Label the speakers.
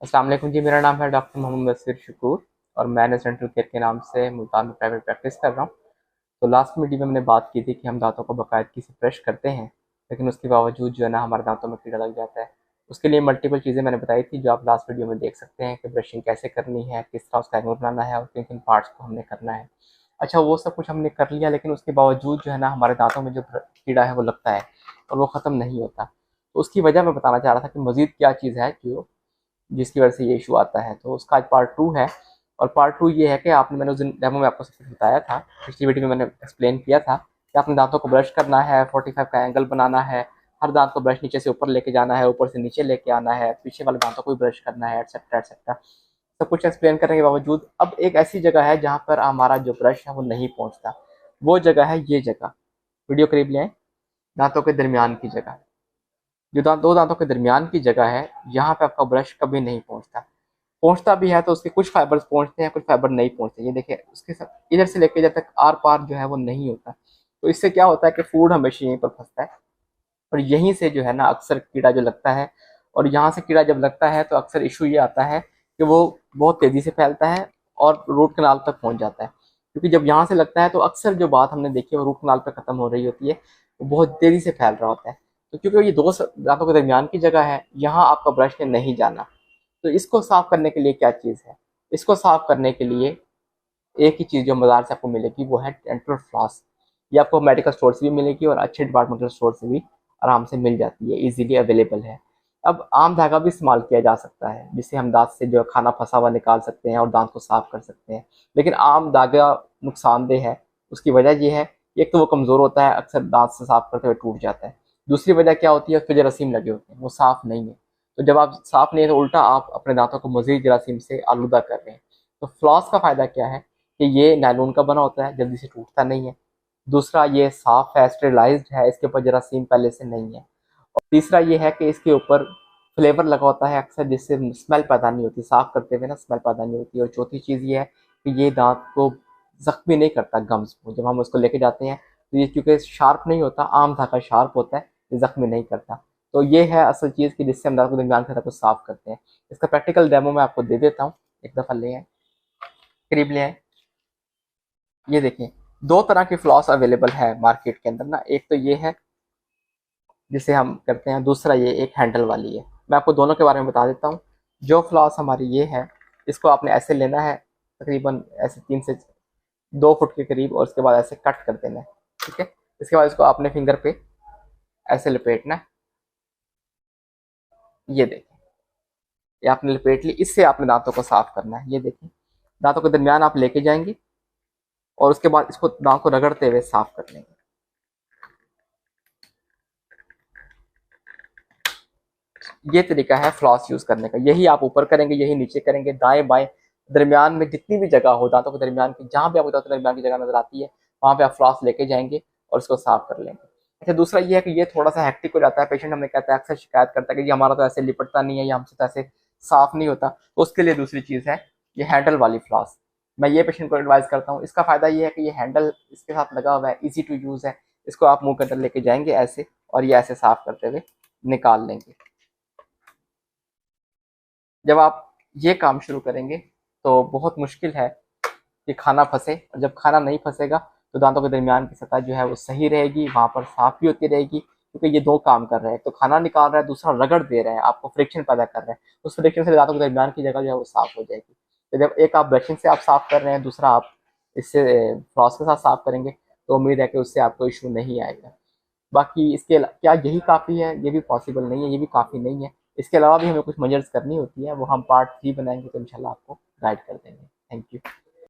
Speaker 1: अस्सलाम वालेकुम जी। मेरा नाम है डॉक्टर मोहम्मद नसीर शकूर और मैं डेंटल केयर के नाम से मुल्तान में प्राइवेट प्रैक्टिस कर रहा हूँ। तो लास्ट वीडियो में मैंने बात की थी कि हम दांतों को बाकायदगी से ब्रश करते हैं, लेकिन उसके बावजूद जो है ना हमारे दांतों में कीड़ा लग जाता है। उसके लिए मल्टीपल चीज़ें मैंने बताई थी जो आप लास्ट वीडियो में देख सकते हैं कि ब्रशिंग कैसे करनी है, किस तरह उसका एंगल बनाना है और किन किन पार्ट्स को हमने करना है। अच्छा, वो सब कुछ हमने कर लिया, लेकिन उसके बावजूद जो है ना हमारे दांतों में जो कीड़ा है वो लगता है और वो ख़त्म नहीं होता। तो उसकी वजह मैं बताना चाह रहा था कि मज़ीद क्या चीज़ है जो जिसकी वजह से ये इशू आता है। तो उसका आज पार्ट 2 है। और पार्ट 2 ये है कि आपने मैंने उस दिन डेमो में आपको सब कुछ बताया था, पिछली वीडियो में मैंने एक्सप्लेन किया था कि अपने दांतों को ब्रश करना है, 45 का एंगल बनाना है, हर दांत को ब्रश नीचे से ऊपर लेके जाना है, ऊपर से नीचे लेके आना है, पीछे वाले दांतों को भी ब्रश करना है, एटसेट्रा एटसेट्रा। सब कुछ एक्सप्लेन करने के बावजूद अब एक ऐसी जगह है जहाँ पर हमारा जो ब्रश है वो नहीं पहुँचता। वो जगह है ये जगह, वीडियो करीब ले आए, दांतों के दरमियान की जगह। जो दो दांतों के दरमियान की जगह है, यहाँ पे आपका ब्रश कभी नहीं पहुँचता। पहुंचता भी है तो उसके कुछ फाइबर्स पहुंचते हैं, कुछ फाइबर नहीं पहुंचते। ये देखिए, उसके साथ इधर से लेके जब तक आर पार जो है वो नहीं होता। तो इससे क्या होता है कि फूड हमेशा यहीं पर फंसता है और यहीं से जो है ना अक्सर कीड़ा जो लगता है। और यहाँ से कीड़ा जब लगता है तो अक्सर इशू ये आता है कि वो बहुत तेज़ी से फैलता है और रूट कनाल तक पहुँच जाता है। क्योंकि जब यहाँ से लगता है तो अक्सर जो बात हमने देखी है वो रूट कनाल पर ख़त्म हो रही होती है, वो बहुत तेज़ी से फैल रहा होता है। तो क्योंकि ये दो दांतों के दरमियान की जगह है, यहाँ आपका ब्रश ने नहीं जाना। तो इसको साफ करने के लिए क्या चीज़ है? इसको साफ करने के लिए एक ही चीज़ जो बाजार से आपको मिलेगी वो है डेंटल फ्लॉस। ये आपको मेडिकल स्टोर से भी मिलेगी और अच्छे डिपार्टमेंटल स्टोर से भी आराम से मिल जाती है, इजीली अवेलेबल है। अब आम धागा भी इस्तेमाल किया जा सकता है, जिससे हम दांत से जो खाना फंसा हुआ निकाल सकते हैं और दांत को साफ कर सकते हैं। लेकिन आम धागा नुकसानदेह है। उसकी वजह ये है, एक तो वो कमज़ोर होता है, अक्सर दांत से साफ करते हुए टूट जाता है। दूसरी वजह क्या होती है, उस पर जरासीम लगे होते हैं, वो साफ नहीं है। तो जब आप साफ नहीं है तो उल्टा आप अपने दांतों को मजीद जरासीम से आलूदा कर रहे हैं। तो फ्लॉस का फ़ायदा क्या है कि ये नायलॉन का बना होता है, जल्दी से टूटता नहीं है। दूसरा, ये साफ है, स्टेरिलाइज्ड है, इसके ऊपर जरासीम पहले से नहीं है। और तीसरा ये है कि इसके ऊपर फ्लेवर लगा होता है अक्सर, जिससे स्मेल पैदा नहीं होती, साफ करते हुए ना स्मेल पैदा नहीं होती। और चौथी चीज़ ये है कि ये दांत को जख्मी नहीं करता गम्स को। जब हम उसको लेके जाते हैं तो ये क्योंकि शार्प नहीं होता, आम धागा शार्प होता है, ये जख्मी नहीं करता। तो ये है असल चीज़ की जिससे हम दांत को दरमियान के को साफ करते हैं। इसका प्रैक्टिकल डेमो मैं आपको दे देता हूँ। एक दफ़ा ले आए, करीब ले आए। ये देखिए, दो तरह की फ्लॉस अवेलेबल है मार्केट के अंदर ना। एक तो ये है जिसे हम करते हैं, दूसरा ये एक हैंडल वाली है। मैं आपको दोनों के बारे में बता देता हूँ। जो फ्लॉस हमारी ये है, इसको आपने ऐसे लेना है, तकरीबन ऐसे 3 से 2 फुट के करीब, और उसके बाद ऐसे कट कर देना है। ठीक है, इसके बाद इसको आपने फिंगर पे ऐसे लपेटना है। ये देखिए, ये आपने लपेट ली। इससे आपने दांतों को साफ करना है। ये देखिए, दांतों के दरमियान आप लेके जाएंगे और उसके बाद इसको दांत को रगड़ते हुए साफ कर लेंगे। ये तरीका है फ्लॉस यूज करने का। यही आप ऊपर करेंगे, यही नीचे करेंगे, दाएं बाएं दरमियान में जितनी भी जगह हो दांतों के दरमियान की, जहां भी आपको दांतों के दरमियान की जगह नजर आती है वहां पे आप फ्लॉस लेके जाएंगे और इसको साफ कर लेंगे। अच्छा, दूसरा ये है कि ये थोड़ा सा हेक्टिक हो जाता है। पेशेंट हमें कहता है, अक्सर शिकायत करता है कि जी हमारा तो ऐसे लिपटता नहीं है या हमसे तो ऐसे साफ नहीं होता। तो उसके लिए दूसरी चीज़ है ये हैंडल वाली फ्लॉस। मैं ये पेशेंट को एडवाइस करता हूँ। इसका फायदा ये है कि ये हैंडल इसके साथ लगा हुआ है, ईजी टू यूज है। इसको आप मुंह के अंदर लेके जाएंगे ऐसे, और ये ऐसे साफ करते हुए निकाल लेंगे। जब आप ये काम शुरू करेंगे तो बहुत मुश्किल है कि खाना फंसे। और जब खाना नहीं फंसेगा तो दांतों के दरमियान की सतह जो है वो सही रहेगी, वहाँ पर साफ भी होती रहेगी। क्योंकि ये दो काम कर रहे हैं, तो खाना निकाल रहा है, दूसरा रगड़ दे रहे हैं, आपको फ्रिक्शन पैदा कर रहे हैं। उस फ्रिक्शन से दांतों के दरमियान की जगह जो है वो साफ हो जाएगी। तो जब एक आप ब्रशिंग से आप साफ कर रहे हैं, दूसरा आप इससे फ्लॉस के साथ साफ करेंगे, तो उम्मीद है कि उससे आपको इशू नहीं आएगा। बाकी इसके क्या यही काफ़ी है? ये भी पॉसिबल नहीं है, ये भी काफ़ी नहीं है। इसके अलावा भी हमें कुछ मेजर्स करनी होती है, वो हम पार्ट 3 बनाएंगे तो इंशाल्लाह आपको गाइड कर देंगे। Thank you.